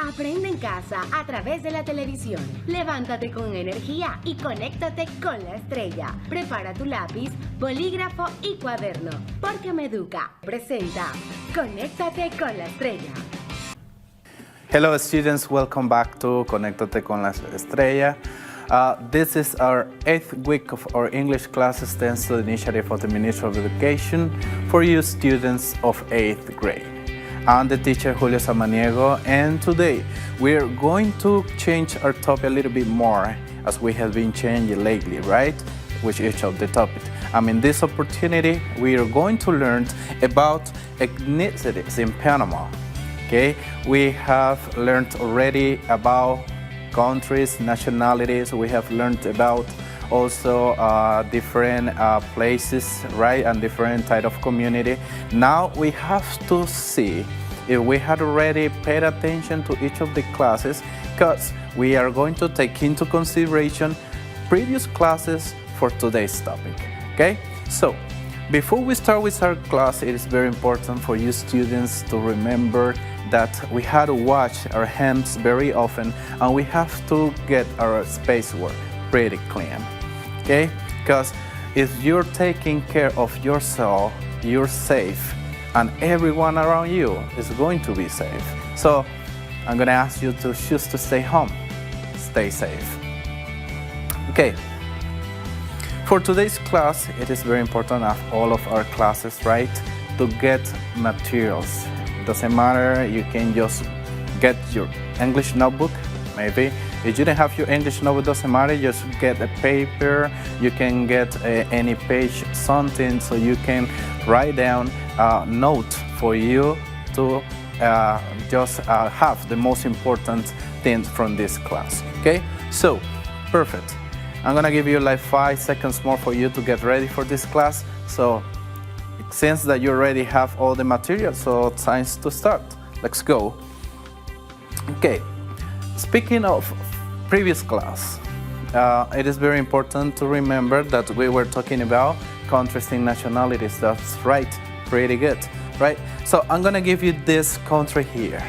Aprende en casa a través de la televisión. Levántate con energía y conéctate con la estrella. Prepara tu lápiz, bolígrafo y cuaderno, porque Meduca presenta Conéctate con la estrella. Hello students, welcome back to Conéctate con la Estrella. This is our 8th week of our English classes thanks to the initiative of the Ministry of Education for you students of 8th grade. I'm the teacher Julio Samaniego, and today we're going to change our topic a little bit more as we have been changing lately, right? With each of the topics. In this opportunity, we are going to learn about ethnicities in Panama. Okay, we have learned already about countries, nationalities. We have learned about also different places, right, and different type of community. Now we have to see if we had already paid attention to each of the classes, because we are going to take into consideration previous classes for today's topic. Okay, so before we start with our class, it is very important for you students to remember that we have to wash our hands very often, and we have to get our space work pretty clean. Okay, because if you're taking care of yourself, you're safe, and everyone around you is going to be safe. So I'm going to ask you to choose to stay home. Stay safe. Okay. For today's class, it is very important of all of our classes, right, to get materials. Doesn't matter, you can just get your English notebook, maybe. If you don't have your English notebook, doesn't matter, just get a paper, you can get any page, something, so you can write down a note for you to just have the most important things from this class, okay? So, perfect. I'm gonna give you like 5 seconds more for you to get ready for this class. So, since that you already have all the material, so it's time to start. Let's go. Okay, speaking of previous class, it is very important to remember that we were talking about countries and nationalities. That's right, pretty good, right? So I'm gonna give you this country here.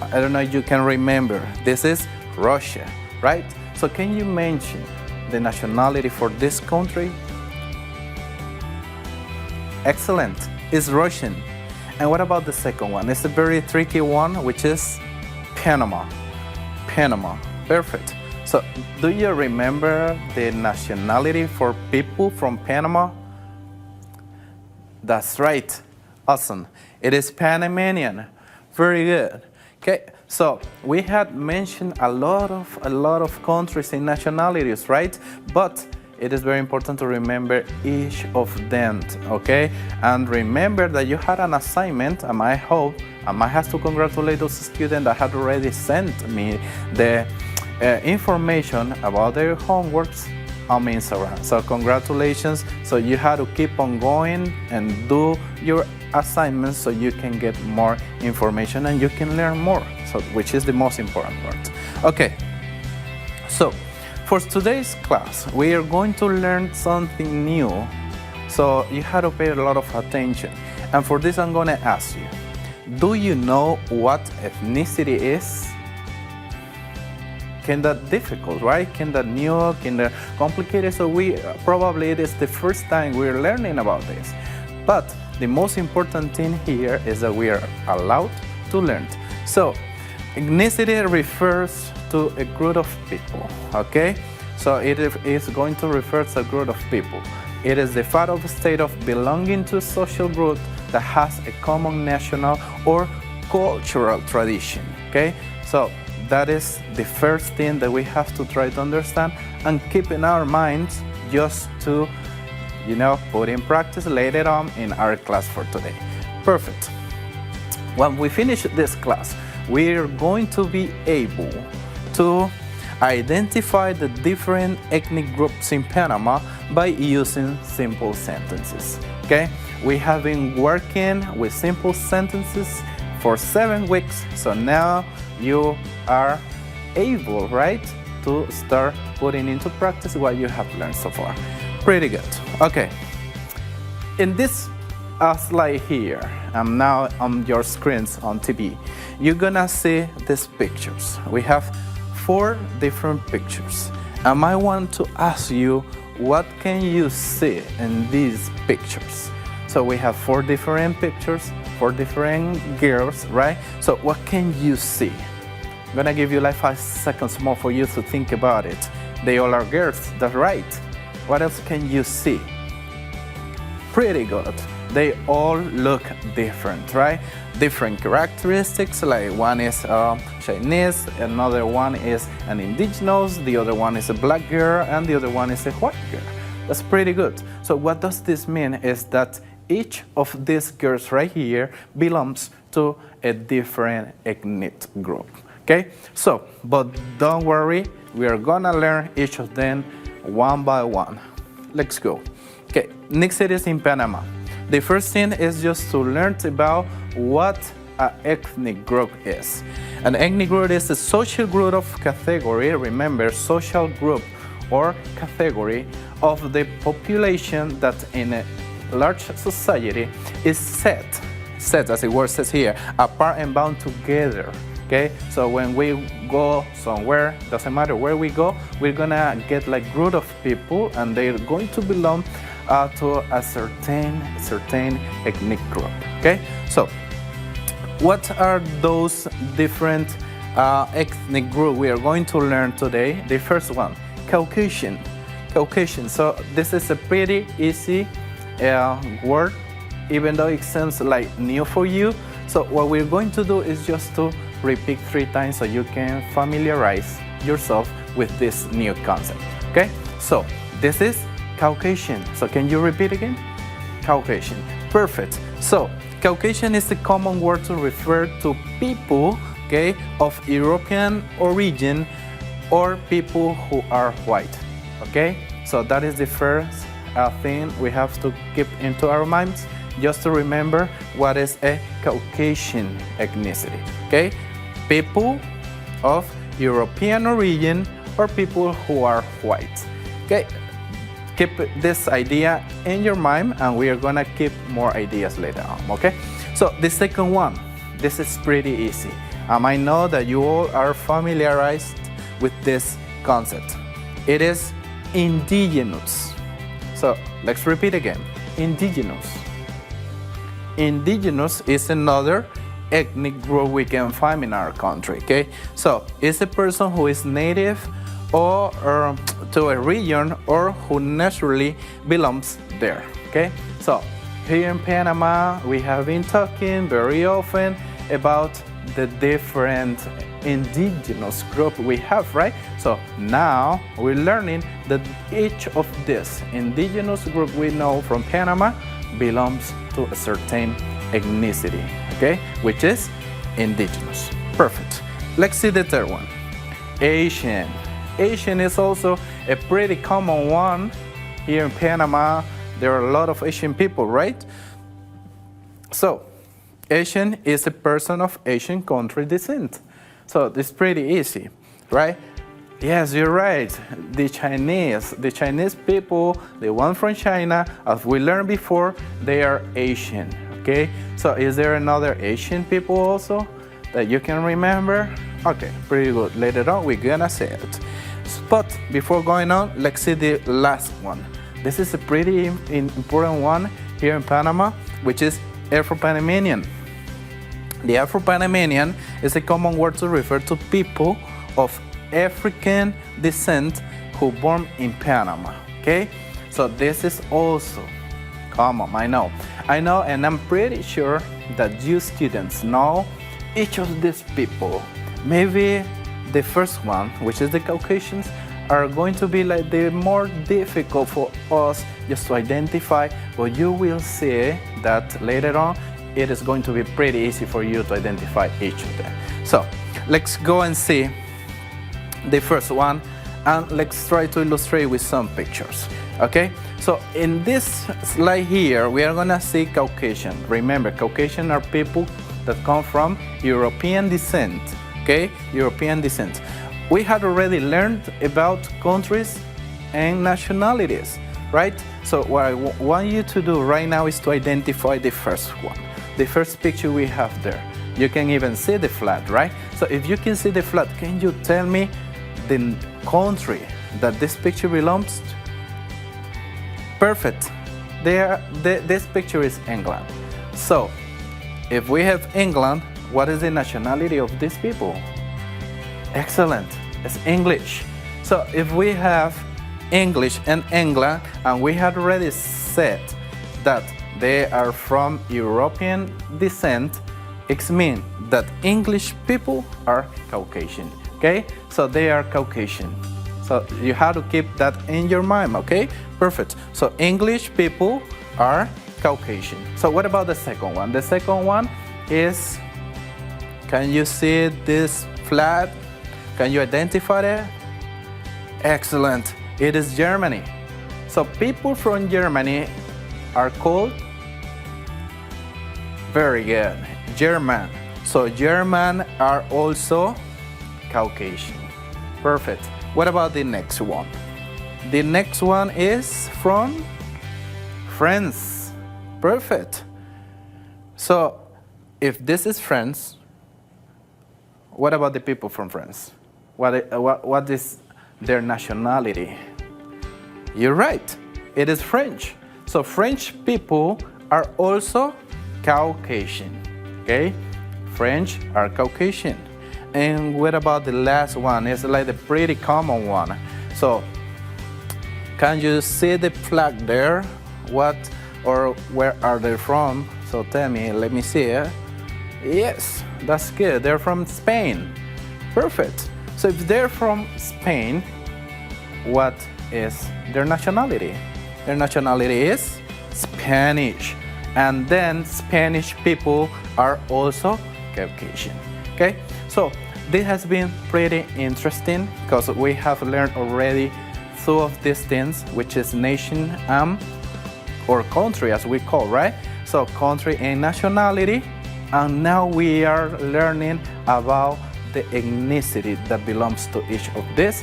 I don't know if you can remember. This is Russia, right? So can you mention the nationality for this country? Excellent, it's Russian. And what about the second one? It's a very tricky one, which is Panama. Panama, perfect. So do you remember the nationality for people from Panama? That's right, awesome. It is Panamanian, very good. Okay, so we had mentioned a lot of countries and nationalities, right? But it is very important to remember each of them, okay? And remember that you had an assignment, and I hope, I have to congratulate those students that had already sent me the information about their homeworks on Instagram. So congratulations. So you had to keep on going and do your assignments so you can get more information and you can learn more, so which is the most important part. Okay, so for today's class, we are going to learn something new. So you have to pay a lot of attention. And for this, I'm going to ask you, do you know what ethnicity is? Can that difficult, right? Can that new, can that complicated? So we probably it is the first time we're learning about this. But the most important thing here is that we are allowed to learn. So ethnicity refers to a group of people, okay? So it is going to refer to a group of people. It is the fact of a state of belonging to a social group that has a common national or cultural tradition, okay? So that is the first thing that we have to try to understand and keep in our minds just to, put in practice later on in our class for today. Perfect. When we finish this class, we're going to be able to identify the different ethnic groups in Panama by using simple sentences, okay? We have been working with simple sentences for 7 weeks, so now you are able, right, to start putting into practice what you have learned so far. Pretty good. Okay, in this slide here, I'm now on your screens on TV, you're gonna see these pictures. We have 4 different pictures. And I want to ask you, what can you see in these pictures? So we have 4 different pictures, 4 different girls, right? So what can you see? I'm gonna give you like 5 seconds more for you to think about it. They all are girls, that's right. What else can you see? Pretty good. They all look different, right? Different characteristics, like one is Chinese, another one is an indigenous, the other one is a black girl, and the other one is a white girl. That's pretty good. So what does this mean is that each of these girls right here belongs to a different ethnic group, okay? So, but don't worry, we are gonna learn each of them one by one. Let's go. Okay, next it is in Panama. The first thing is just to learn about what an ethnic group is. An ethnic group is a social group of category, remember, social group or category of the population that in a large society is set as the word says here, apart and bound together. Okay, so when we go somewhere, doesn't matter where we go, we're gonna get like group of people and they're going to belong to a certain ethnic group. Okay, so what are those different ethnic groups we are going to learn today? The first one, Caucasian. So this is a pretty easy word, even though it sounds like new for you. So what we're going to do is just to repeat 3 times so you can familiarize yourself with this new concept. Okay, so this is Caucasian. So can you repeat again? Caucasian. Perfect. So Caucasian is the common word to refer to people, okay, of European origin or people who are white. Okay, so that is the first thing we have to keep into our minds, just to remember what is a Caucasian ethnicity. Okay, people of European origin or people who are white. Okay, keep this idea in your mind and we are gonna keep more ideas later on. Okay, so the second one, this is pretty easy. I know that you all are familiarized with this concept. It is indigenous. So let's repeat again. Indigenous. Indigenous is another ethnic group we can find in our country. Okay, so it's a person who is native or to a region or who naturally belongs there. Okay, so here in Panama we have been talking very often about the different indigenous group we have, right? So now we're learning that each of these indigenous group we know from Panama belongs to a certain ethnicity, okay, which is indigenous. Perfect. Let's see the third one. Asian. Asian is also a pretty common one here in Panama. There are a lot of Asian people, right? So Asian is a person of Asian country descent. So it's pretty easy, right? Yes, you're right. The Chinese people, the one from China, as we learned before, they are Asian, okay? So is there another Asian people also that you can remember? Okay, pretty good. Later on, we're gonna say it. But before going on, let's see the last one. This is a pretty important one here in Panama, which is Afro-Panamanian. The Afro-Panamanian is a common word to refer to people of African descent who born in Panama, okay? So this is also common, I know, and I'm pretty sure that you students know each of these people. Maybe the first one, which is the Caucasians, are going to be like the more difficult for us just to identify, but you will see that later on it is going to be pretty easy for you to identify each of them. So let's go and see the first one and let's try to illustrate with some pictures. Okay, so in this slide here we are gonna see Caucasian. Remember, Caucasian are people that come from European descent. Okay, European descent. We had already learned about countries and nationalities, right? So what I want you to do right now is to identify the first one. The first picture we have there. You can even see the flag, right? So if you can see the flag, can you tell me the country that this picture belongs to? Perfect. This picture is England. So if we have England, what is the nationality of these people? Excellent. It's English. So if we have English and England, and we had already said that they are from European descent, it means that English people are Caucasian, okay? So they are Caucasian. So you have to keep that in your mind, okay? Perfect. So English people are Caucasian. So what about the second one? The second one is, can you see this flag? Can you identify it? Excellent. It is Germany. So people from Germany are called, very good, German. So German are also Caucasian. Perfect. What about the next one? The next one is from France. Perfect. So if this is France, what about the people from France? What is their nationality? You're right, it is French. So French people are also Caucasian, okay? French are Caucasian. And what about the last one? It's like the pretty common one. So can you see the flag there? What or where are they from? So tell me, let me see it. Yes, that's good. They're from Spain. Perfect. So if they're from Spain, what is their nationality? Their nationality is Spanish. And then Spanish people are also Caucasian. Okay? So this has been pretty interesting because we have learned already two of these things, which is nation or country as we call, right? So country and nationality. And now we are learning about the ethnicity that belongs to each of these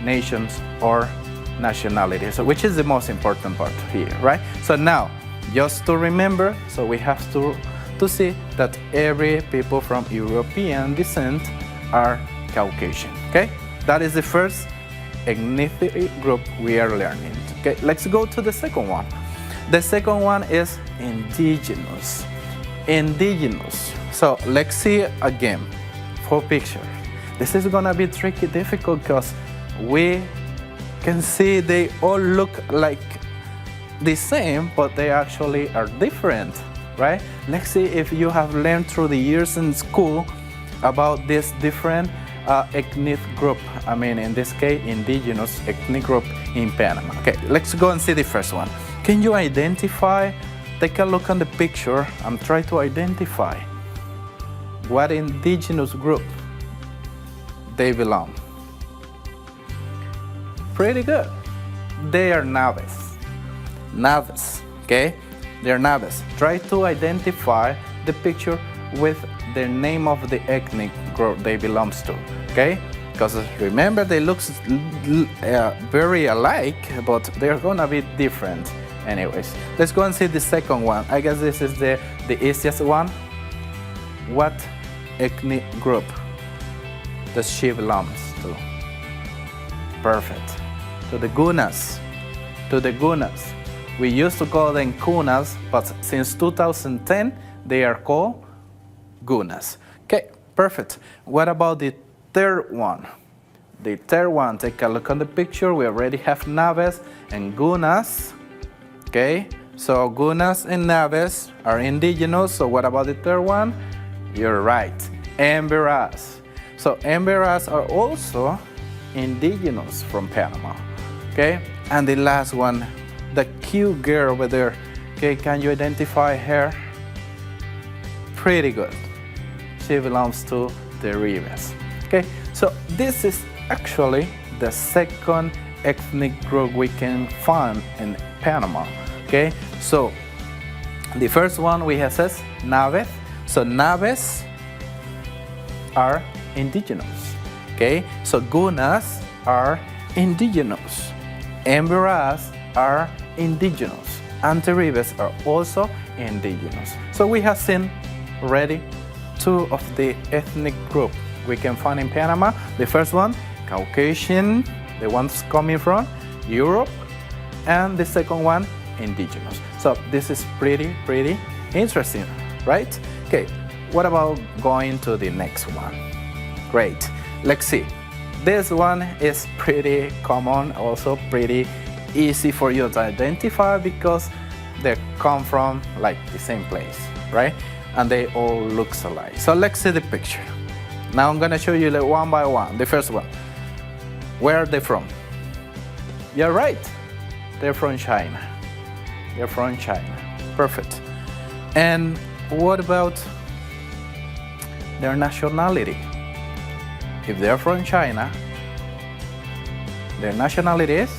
nations or nationalities, so which is the most important part here, right? So now, just to remember, so we have to see that every people from European descent are Caucasian, okay? That is the first ethnicity group we are learning, okay? Let's go to the second one. The second one is indigenous. Indigenous. So let's see again, 4 pictures. This is gonna be tricky, difficult, because we can see they all look like the same, but they actually are different, right? Let's see if you have learned through the years in school about this different ethnic group. I mean, in this case, indigenous ethnic group in Panama. Okay, let's go and see the first one. Can you identify? Take a look on the picture and try to identify what indigenous group they belong. Pretty good. They are Naves. Naves, okay? They're Naves. Try to identify the picture with the name of the ethnic group they belong to, okay? Because remember, they look very alike, but they're gonna be different. Anyways, let's go and see the second one. I guess this is the easiest one. What ethnic group does she belongs to? Perfect. To the Gunas. To the Gunas. We used to call them Kunas, but since 2010, they are called Gunas. Okay, perfect. What about the third one? The third one, take a look on the picture. We already have Naves and Gunas. Okay, so Gunas and Naves are indigenous. So what about the third one? You're right, Emberas. So Emberas are also indigenous from Panama. Okay, and the last one, the cute girl over there. Okay, can you identify her? Pretty good. She belongs to the Ribes. Okay, so this is actually the second ethnic group we can find in Panama. Okay, so the first one we have says Naves. So Naves are indigenous. Okay, so Gunas are indigenous. Emberas are indigenous. And the Ribes are also indigenous. So we have seen already two of the ethnic group we can find in Panama. The first one, Caucasian, the ones coming from Europe, and the second one, indigenous. So this is pretty interesting, right? Okay, what about going to the next one? Great, let's see. This one is pretty common, also pretty easy for you to identify because they come from like the same place, right? And they all look alike. So let's see the picture. Now I'm gonna show you like one by one. The first one, where are they from? You're right, they're from China. They're from China, perfect. And what about their nationality? If they're from China, their nationality is?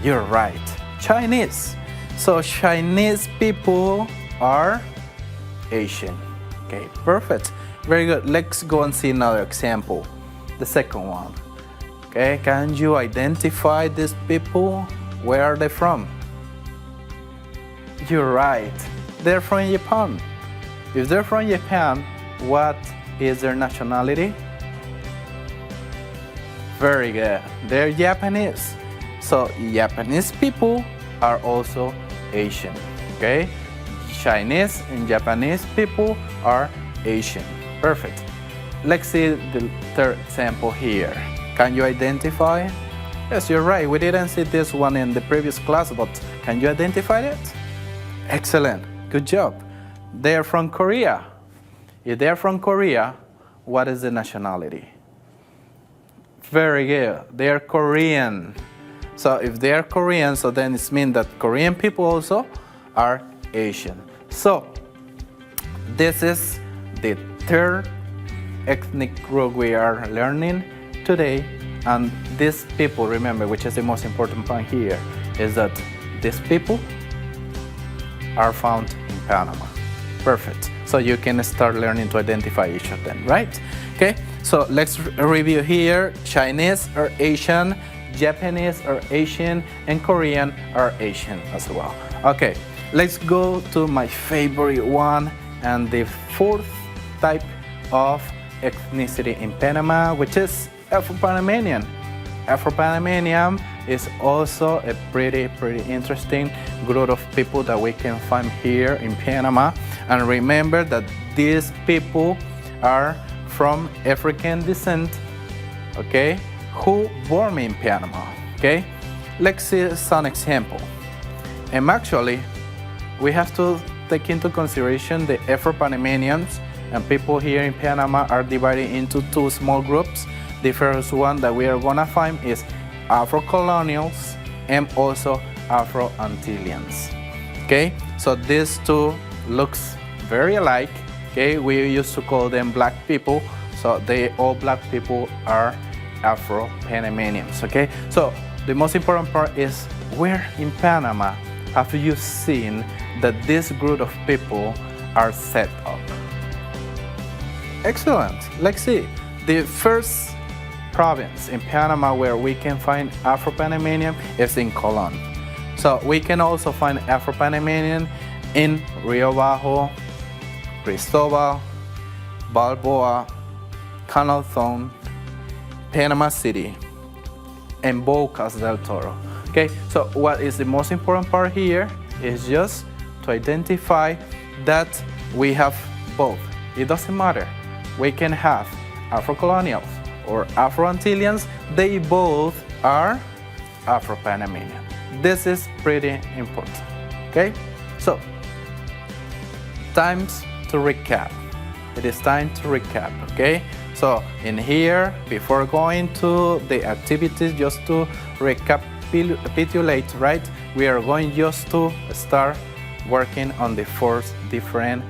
You're right, Chinese. So Chinese people are Asian. Okay, perfect. Very good. Let's go and see another example. The second one. Okay, can you identify these people? Where are they from? You're right. They're from Japan. If they're from Japan, what is their nationality? Very good. They're Japanese. So Japanese people are also Asian. Okay? Chinese and Japanese people are Asian. Perfect. Let's see the third example here. Can you identify? Yes, you're right. We didn't see this one in the previous class, but can you identify it? Excellent. Good job. They're from Korea. If they're from Korea, what is the nationality? Very good. They're Korean. So if they're Korean, so then it means that Korean people also are Asian. So this is the third ethnic group we are learning today. And these people, remember, which is the most important point here, is that these people are found in Panama. Perfect. So you can start learning to identify each of them, right? Okay, so let's review here. Chinese are Asian, Japanese are Asian, and Korean are Asian as well. Okay, let's go to my favorite one and the fourth type of ethnicity in Panama, which is Afro-Panamanian. Afro-Panamanian is also a pretty interesting group of people that we can find here in Panama. And remember that these people are from African descent, okay, who born in Panama, okay? Let's see some example. And actually, we have to take into consideration the Afro-Panamanians and people here in Panama are divided into two small groups. The first one that we are gonna find is Afro-colonials and also Afro-Antillians, okay? So these two looks very alike, okay? We used to call them black people, so all black people are Afro-Panamanians, okay? So the most important part is, where in Panama have you seen that this group of people are set up? Excellent. Let's see. The first province in Panama where we can find Afro-Panamanian is in Colón. So we can also find Afro-Panamanian in Rio Bajo, Cristobal, Balboa, Canal Zone, Panama City, and Bocas del Toro. Okay, so what is the most important part here is just to identify that we have both. It doesn't matter. We can have Afro-colonials or Afro-Antillians. They both are Afro-Panamanian. This is pretty important, okay? So, time to recap. It is time to recap, okay? So, in here, before going to the activities, just to recapitulate, right? We are going just to start working on the first different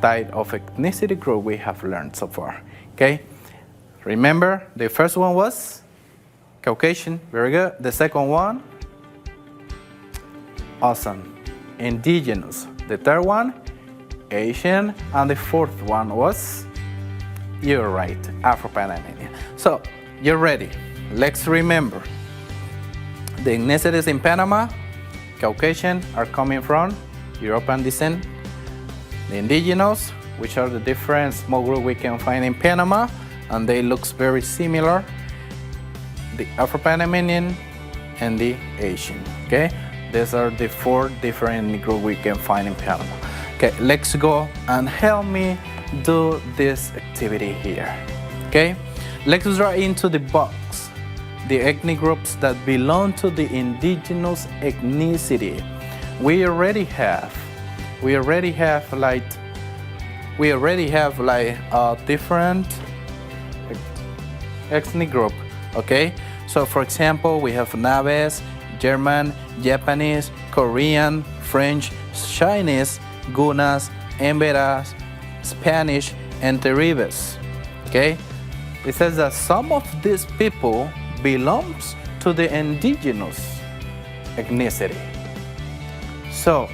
type of ethnicity group we have learned so far, okay? Remember, the first one was Caucasian, very good. The second one, awesome, indigenous. The third one, Asian, and the fourth one was, you're right, Afro-Panamanian. So, you're ready. Let's remember, the ethnicities in Panama, Caucasian are coming from European descent. The indigenous, which are the different small groups we can find in Panama, and they look very similar. The Afro-Panamanian and the Asian, okay? These are the 4 different groups we can find in Panama. Okay, let's go and help me do this activity here, okay? Let's draw into the box the ethnic groups that belong to the indigenous ethnicity. We already have different ethnic group, okay? So for example, we have Naves, German, Japanese, Korean, French, Chinese, Gunas, Emberas, Spanish, and Teribes, okay? It says that some of these people belongs to the indigenous ethnicity. So,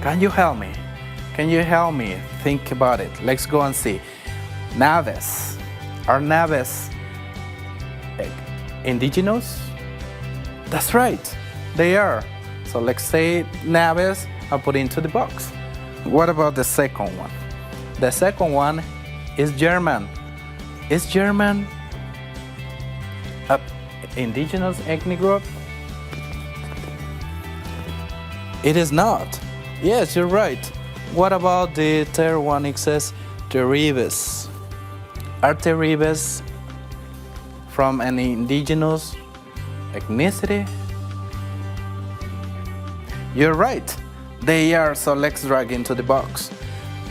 can you help me? Can you help me think about it? Let's go and see. Naves. Are Naves indigenous? That's right, they are. So let's say Naves and put into the box. What about the second one? The second one is German. Is German an indigenous ethnic group? It is not. Yes, you're right. What about the third one? It says Teribes. Are Teribes from an indigenous ethnicity? You're right. They are, so let's drag into the box.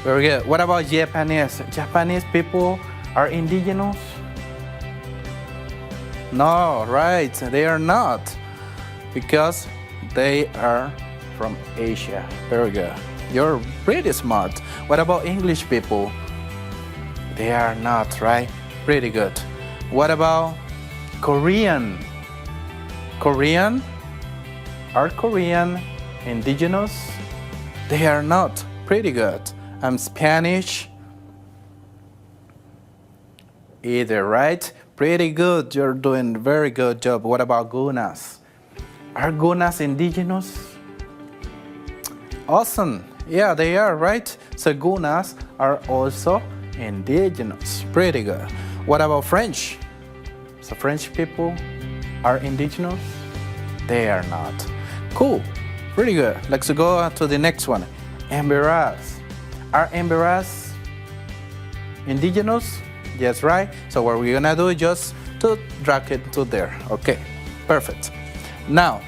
Very good. What about Japanese? Japanese people are indigenous? No, right. They are not. Because they are from Asia. Very good. You're pretty smart. What about English people? They are not, right? Pretty good. What about Korean? Korean? Are Korean indigenous? They are not. Pretty good. Spanish? Either, right? Pretty good. You're doing a very good job. What about Gunas? Are Gunas indigenous? Awesome. Yeah, they are, right? So Gunas are also indigenous. Pretty good. What about French? So French people are indigenous? They are not. Cool. Pretty good. Let's go to the next one. Emberas. Are Emberas indigenous? Yes, right? So what we're gonna do is just to drag it to there. Okay, perfect. Now,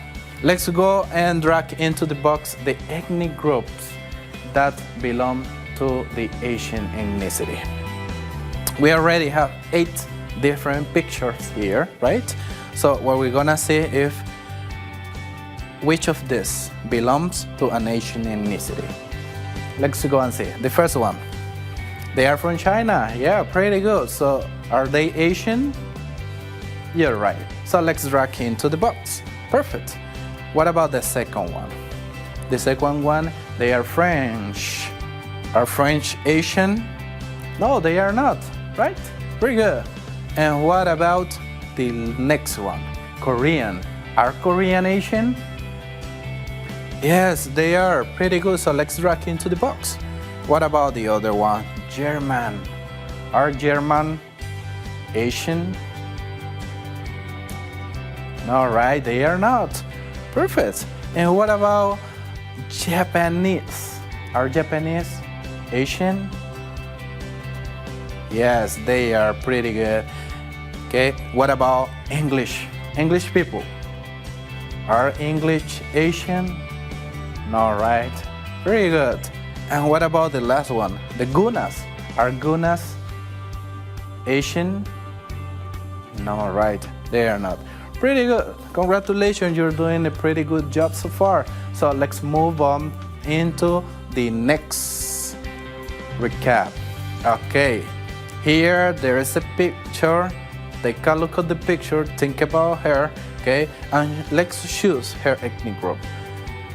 let's go and drag into the box the ethnic groups that belong to the Asian ethnicity. We already have 8 different pictures here, right? So what we're gonna see if which of this belongs to an Asian ethnicity. Let's go and see. The first one. They are from China. Yeah, pretty good. So are they Asian? You're right. So let's drag into the box. Perfect. What about the second one? The second one, they are French. Are French Asian? No, they are not, right? Pretty good. And what about the next one? Korean. Are Korean Asian? Yes, they are. Pretty good. So let's drag into the box. What about the other one? German. Are German Asian? No, right? They are not. Perfect. And what about Japanese? Are Japanese Asian? Yes, they are pretty good. Okay, what about English? English people. Are English Asian? No, right? Very good. And what about the last one? The Gunas. Are Gunas Asian? No, right? They are not. Pretty good. Congratulations, you're doing a pretty good job so far. So let's move on into the next recap. Okay, here there is a picture. Take a look at the picture, think about her, okay? And let's choose her ethnic group.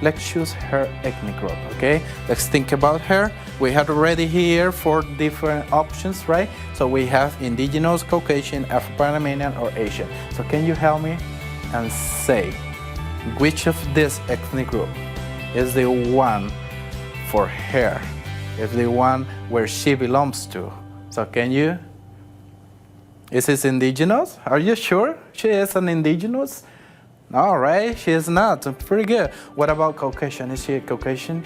Let's choose her ethnic group, okay? Let's think about her. We have already here 4 different options, right? So we have indigenous, Caucasian, Afro-Panamanian, or Asian. So can you help me and say which of this ethnic group is the one for her is the one where she belongs to. So can you? Is this indigenous? Are you sure she is an indigenous? All right, she is not. Pretty good. What about Caucasian? Is she a Caucasian?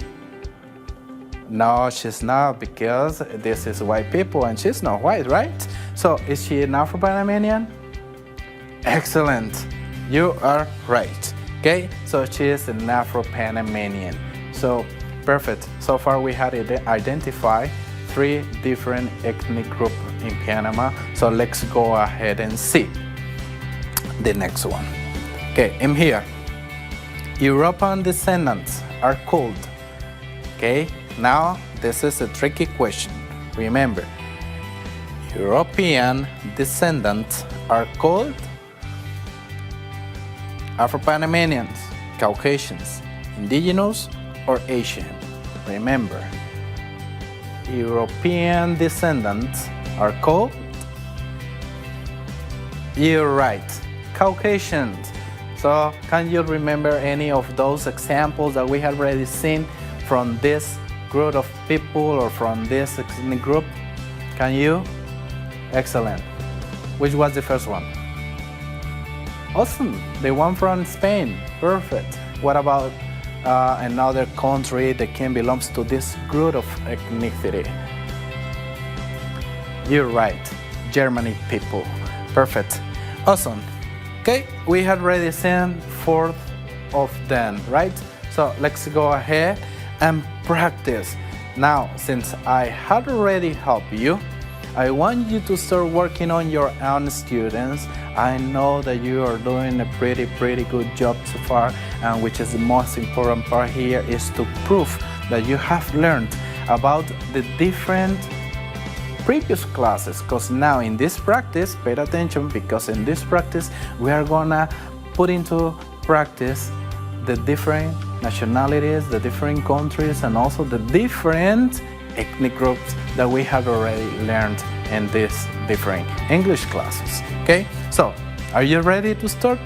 No, she's not, because this is white people and she's not white, right? So is she an Afro-Panamanian? Excellent. You are right. Okay, so she is an Afro-Panamanian. So perfect. So far we had identified 3 different ethnic groups in Panama. So let's go ahead and see the next one. Okay, in here, European descendants are called. Okay, now this is a tricky question. Remember, European descendants are called Afro-Panamanians, Caucasians, indigenous, or Asian. Remember, European descendants are called, you're right, Caucasians. So can you remember any of those examples that we have already seen from this group of people or from this ethnic group? Can you? Excellent. Which was the first one? Awesome, the one from Spain. Perfect. What about another country that can belongs to this group of ethnicity? You're right, Germany people. Perfect. Awesome. Okay, we had already seen 4 of them, right? So let's go ahead and practice. Now, since I had already helped you, I want you to start working on your own students. I know that you are doing a pretty good job so far, and which is the most important part here is to prove that you have learned about the different previous classes, because now in this practice, pay attention, because in this practice we are gonna put into practice the different nationalities, the different countries, and also the different ethnic groups that we have already learned in these different English classes. Okay, so are you ready to start?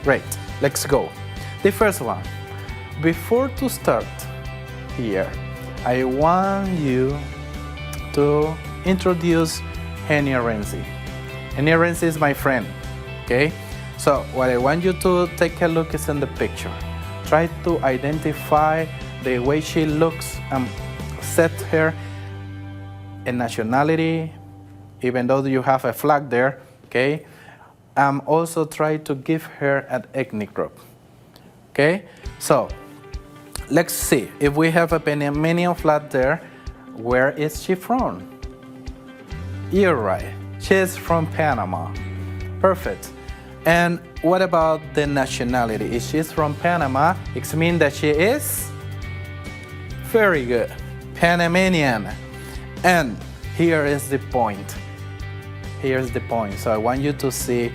Great, let's go. The first one, before to start here, I want you to introduce Henny Renzi. Henny Renzi is my friend, okay? So what I want you to take a look is in the picture. Try to identify the way she looks and set her a nationality, even though you have a flag there, okay? Also try to give her an ethnic group, okay? So let's see, if we have a Panamanian flag there, where is she from? You're right, she's from Panama. Perfect. And what about the nationality? If she's from Panama, it means that she is very good, Panamanian. And here is the point. Here's the point. So I want you to see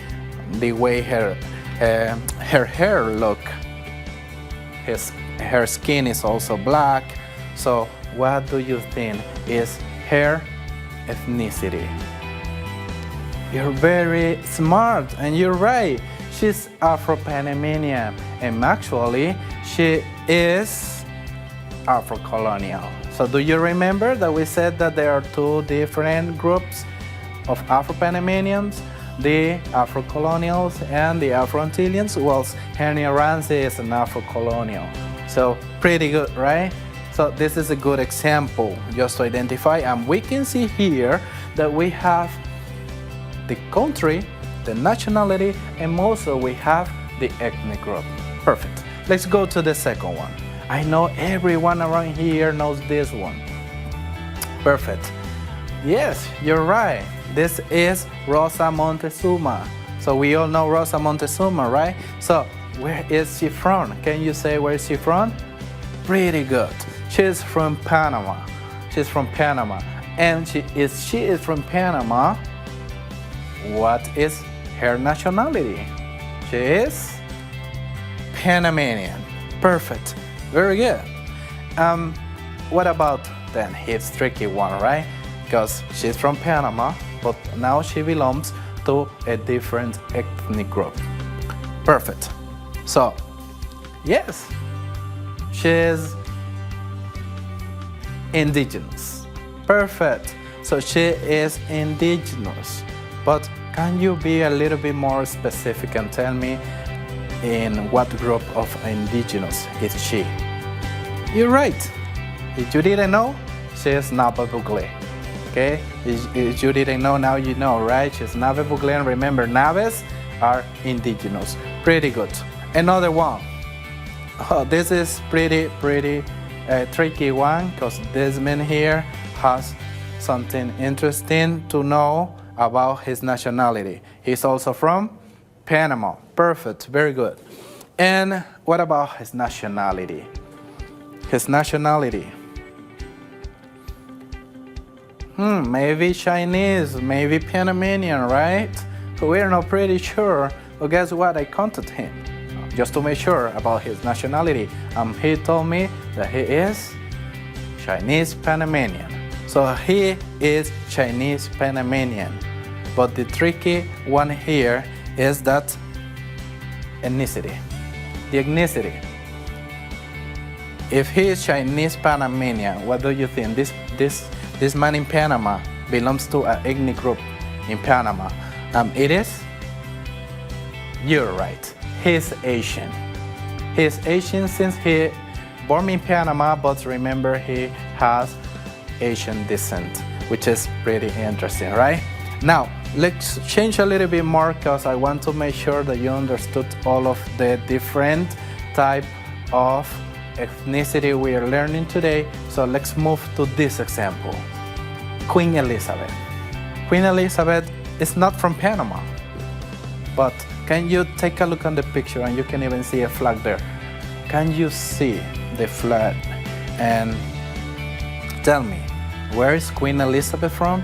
the way her hair look. Her skin is also black. So what do you think is her ethnicity? You're very smart, and you're right. She's Afro-Panamanian, and actually she is Afro-colonial. So do you remember that we said that there are 2 different groups of Afro-Panamanians, the Afro-colonials and the Afro-Antilleans? Well, Henny Renzi is an Afro-colonial. So pretty good, right? So this is a good example just to identify, and we can see here that we have the country, the nationality, and also we have the ethnic group. Perfect. Let's go to the second one. I know everyone around here knows this one. Perfect. Yes, you're right. This is Rosa Montezuma. So we all know Rosa Montezuma, right? So where is she from? Can you say where is she from? Pretty good. She's from Panama. She's from Panama. And she is from Panama. What is her nationality? She is Panamanian. Perfect. Very good. What about then? It's tricky one, right? Because she's from Panama, but now she belongs to a different ethnic group. Perfect. So, yes, she's indigenous. Perfect. So she is indigenous. But can you be a little bit more specific and tell me in what group of indigenous is she? You're right. If you didn't know, she is Navabugle. Okay? If you didn't know, now you know, right? She's Navabugle, and remember, Naves are indigenous. Pretty good. Another one. Oh, this is pretty tricky one, because this man here has something interesting to know about his nationality. He's also from Panama. Perfect, very good. And what about his nationality? His nationality. Maybe Chinese, maybe Panamanian, right? We're not pretty sure. But guess what? I contacted him just to make sure about his nationality. He told me that he is Chinese Panamanian. So he is Chinese Panamanian. But the tricky one here is that ethnicity, the ethnicity. If he is Chinese Panamanian, what do you think? This man in Panama belongs to an ethnic group in Panama. It is? You're right. He's Asian. He's Asian since he born in Panama, but remember he has Asian descent, which is pretty interesting, right? Now, let's change a little bit more, because I want to make sure that you understood all of the different type of ethnicity we are learning today. So let's move to this example. Queen Elizabeth. Queen Elizabeth is not from Panama, but can you take a look on the picture, and you can even see a flag there. Can you see the flag? And tell me, where is Queen Elizabeth from?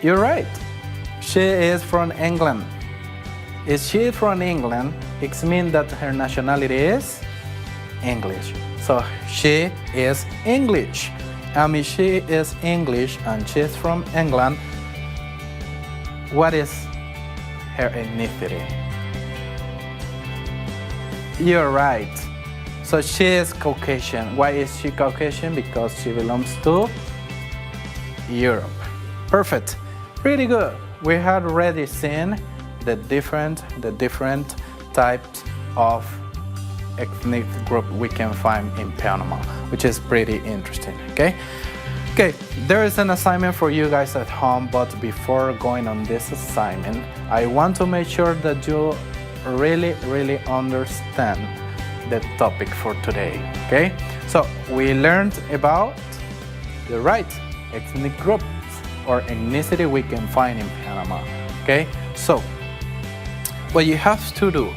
You're right. She is from England. If she is from England, it means that her nationality is English. So she is English. If she is English and she is from England, what is her ethnicity? You're right. So she is Caucasian. Why is she Caucasian? Because she belongs to Europe. Perfect. Pretty good. We had already seen the different types of ethnic group we can find in Panama, which is pretty interesting. Okay, there is an assignment for you guys at home, but before going on this assignment, I want to make sure that you really understand the topic for today. Okay, so we learned about the right ethnic groups or ethnicity we can find in Panama. Okay, so what you have to do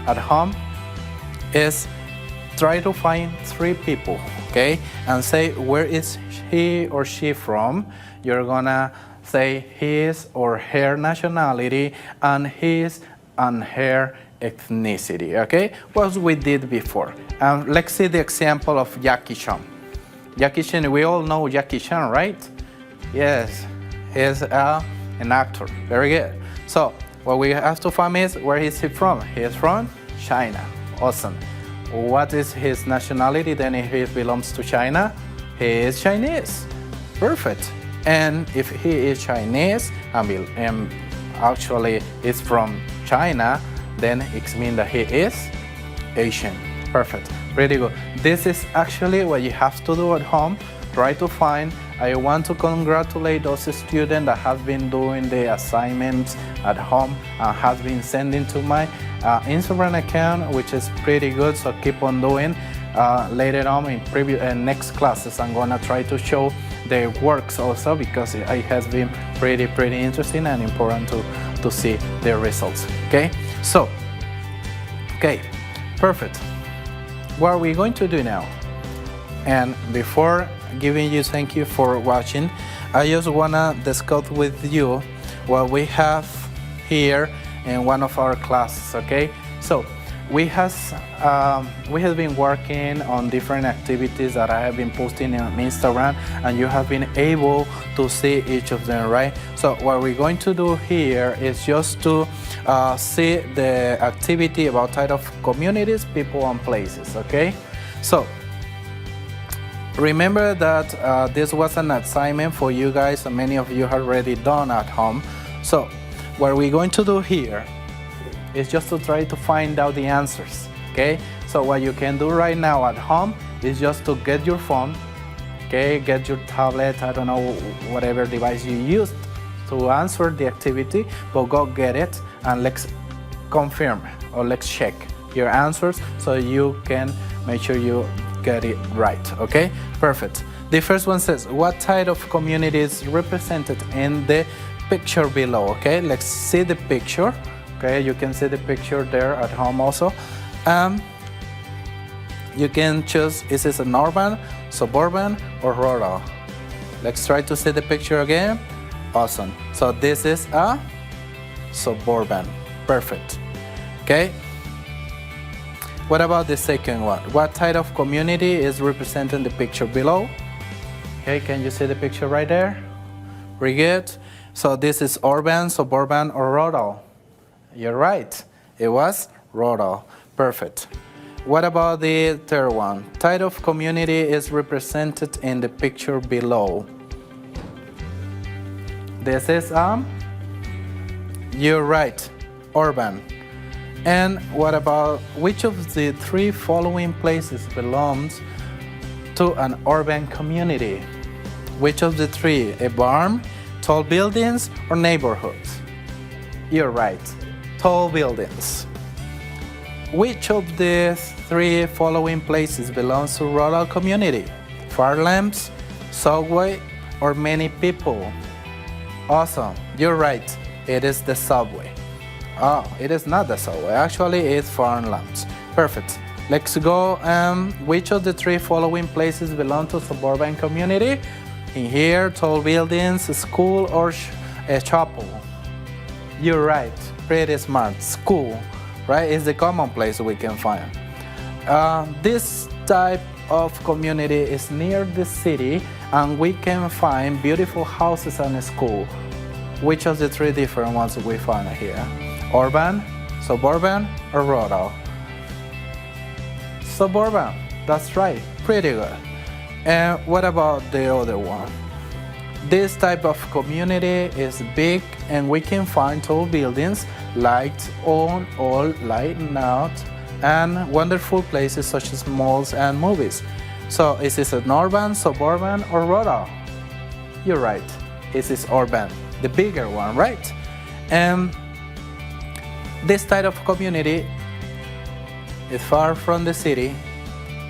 at home is try to find 3 people, okay, and say where is he or she from. You're gonna say his or her nationality and his and her ethnicity, okay, what we did before. Let's see the example of Jackie Chan. Jackie Chan, we all know Jackie Chan, right? Yes, he's an actor. Very good. So what we have to find is where is he from? He is from China. Awesome. What is his nationality? Then if he belongs to China, he is Chinese. Perfect. And if he is Chinese and actually is from China, then it means that he is Asian. Perfect. Pretty good. This is actually what you have to do at home. Try to find. I want to congratulate those students that have been doing the assignments at home and have been sending to my Instagram account, which is pretty good. So keep on doing. Later on in next classes, I'm gonna try to show the works also, because it has been pretty interesting and important to see the results. Okay, so perfect. What are we going to do now? And before giving you thank you for watching, I just wanna discuss with you what we have here in one of our classes. Okay, so we have been working on different activities that I have been posting on Instagram, and you have been able to see each of them, right? So what we're going to do here is just to see the activity about type of communities, people, and places. Okay, so remember that this was an assignment for you guys, and many of you have already done at home. So what we're going to do here is just to try to find out the answers, okay? So what you can do right now at home is just to get your phone, okay? Get your tablet, I don't know, whatever device you used to answer the activity, but go get it and let's confirm or let's check your answers so you can make sure you get it right, okay? Perfect. The first one says, what type of community is represented in the picture below, okay? Let's see the picture, okay? You can see the picture there at home also. You can choose, is this an urban, suburban, or rural? Let's try to see the picture again. Awesome. So this is a suburban. Perfect. Okay. What about the second one? What type of community is represented in the picture below? Okay, can you see the picture right there? Very good. So this is urban, suburban, or rural? You're right. It was rural. Perfect. What about the third one? Type of community is represented in the picture below. This is you're right, urban. And what about which of the three following places belongs to an urban community? Which of the three? A barn, tall buildings, or neighborhoods? You're right, tall buildings. Which of the three following places belongs to rural community? Farmlands, subway, or many people? Awesome, you're right, it is the subway. Oh, it is not the subway, actually it's farmlands. Perfect. Let's go, which of the three following places belong to suburban community? In here, tall buildings, school, or a chapel? You're right, pretty smart, school, right? It's the common place we can find. This type of community is near the city and we can find beautiful houses and a school. Which of the three different ones we find here? Urban, suburban, or rural? Suburban, that's right, pretty good. And what about the other one? This type of community is big and we can find tall buildings, lights on or light out, and wonderful places such as malls and movies. So is this an urban, suburban, or rural? You're right, it is urban, the bigger one, right? And this type of community is far from the city.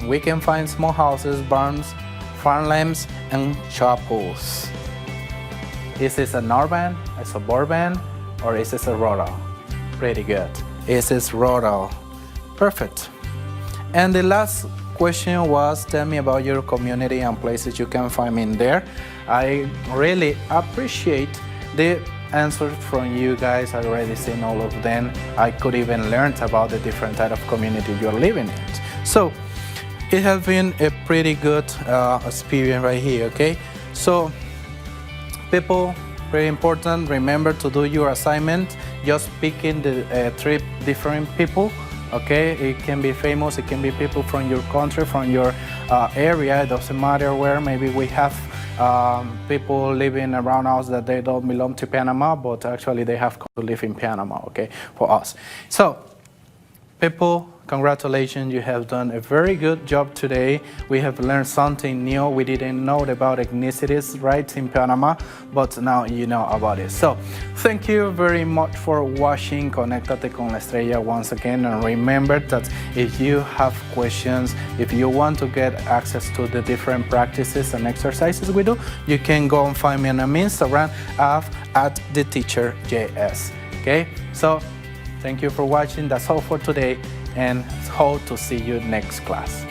We can find small houses, barns, farmlands, and chapels. Is this an urban, a suburban, or is this a rural? Pretty good. Is this rural? Perfect. And the last question was, tell me about your community and places you can find in there. I really appreciate the answers from you guys. I already seen all of them. I could even learn about the different type of community you're living in. So it has been a pretty good experience right here, okay? So people, very important, remember to do your assignment, just picking the three different people, okay? It can be famous, it can be people from your country, from your area, it doesn't matter where. Maybe we have people living around us that they don't belong to Panama, but actually they have to live in Panama, okay, for us. So, people, congratulations, you have done a very good job today. We have learned something new. We didn't know about ethnicities, right, in Panama, but now you know about it. So, thank you very much for watching Conéctate con la Estrella once again. And remember that if you have questions, if you want to get access to the different practices and exercises we do, you can go and find me on Instagram at theteacherjs. Okay, so thank you for watching. That's all for today, and hope to see you next class.